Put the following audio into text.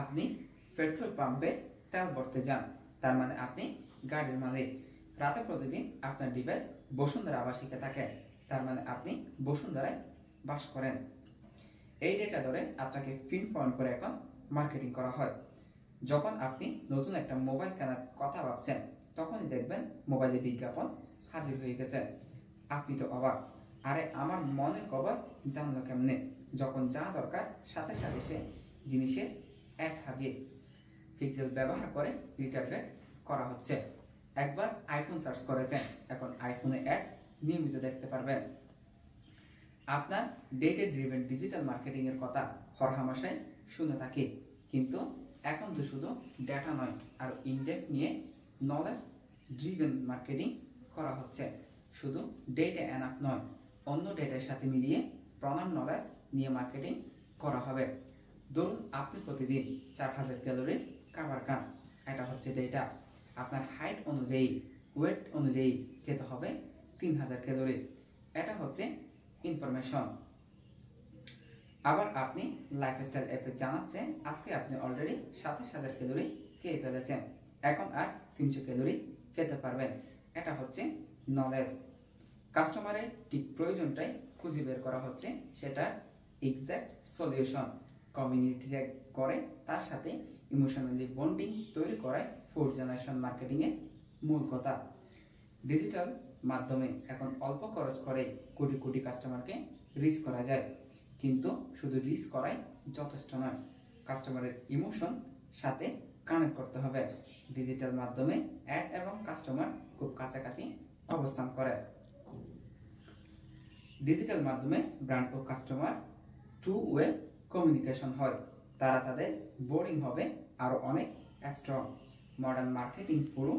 আপনি পেট্রোল পাম্পে তেল ভরতে যান, তার মানে আপনি গাড়ির মালিক। রাতে প্রতিদিন আপনার ডিভাইস বসুন্ধরা আবাসিকে থাকে, তার মানে আপনি বসুন্ধরায় বাস করেন। এই ডেটা ধরে আপনাকে পিনপয়েন্ট করে এখন মার্কেটিং করা হয়। যখন আপনি নতুন একটা মোবাইল কেনার কথা ভাবছেন, তখনই দেখবেন মোবাইলে বিজ্ঞাপন হাজির হয়ে গেছে। আপনি তো অবাক, আরে আমার মনের খবর জানলো কেমনে? যখন যা দরকার সাথে সাথে সে জিনিসের অ্যাড হাজির। পিক্সেল ব্যবহার করে রিটার্গেট করা হচ্ছে। একবার আইফোন সার্চ করেছেন, এখন আইফোনে অ্যাড নিয়মিত দেখতে পারবেন। আপনার ডেটা ড্রিভেন ডিজিটাল মার্কেটিং এর কথা হরহামেশাই শুনে থাকি, কিন্তু এখন তো শুধু ডেটা নয়, আর ইনডেপথ নিয়ে নলেজ ড্রিভেন মার্কেটিং করা হচ্ছে। শুধু ডেটা এনাফ নয়, অন্য ডেটার সাথে মিলিয়ে প্রমাণ নলেজ নিয়ে মার্কেটিং করা হবে। ধরুন আপনি প্রতিদিন 4000 ক্যালোরি খাবার খান, এটা হচ্ছে ডেটা। আপনার হাইট অনুযায়ী, ওয়েট অনুযায়ী খেতে হবে 3000 ক্যালোরি, এটা হচ্ছে ইনফরমেশন। আবার আপনি লাইফস্টাইল অ্যাপে জানাচ্ছে আজকে আপনি অলরেডি 27000 ক্যালোরি খেয়ে ফেলেছেন, এখন আর 300 ক্যালোরি খেতে পারবেন, এটা হচ্ছে নলেজ। কাস্টমারের ঠিক প্রয়োজনটাই খুঁজে বের করা হচ্ছে, সেটার এক্সাক্ট সলিউশন কমিউনিটি করে, তার সাথে ইমোশনালি বন্ডিং তৈরি করায় 4th জেনারেশন মার্কেটিং এর মূল কথা। ডিজিটাল মাধ্যমে এখন অল্প খরচ করে কোটি কোটি কাস্টমারকে রিচ করা যায়, কিন্তু শুধু রিচ করাই যথেষ্ট নয়, কাস্টমারের ইমোশন সাথে কানেক্ট করতে হবে। ডিজিটাল মাধ্যমে অ্যাড এবং কাস্টমার খুব কাছাকাছি অবস্থান করে। ডিজিটাল মাধ্যমে ব্র্যান্ড ও কাস্টমার টু ওয়ে কমিউনিকেশন হয়, তারা তাদের বোর্ডিং হবে আরো অনেক স্ট্রং। মডার্ন মার্কেটিং পুরো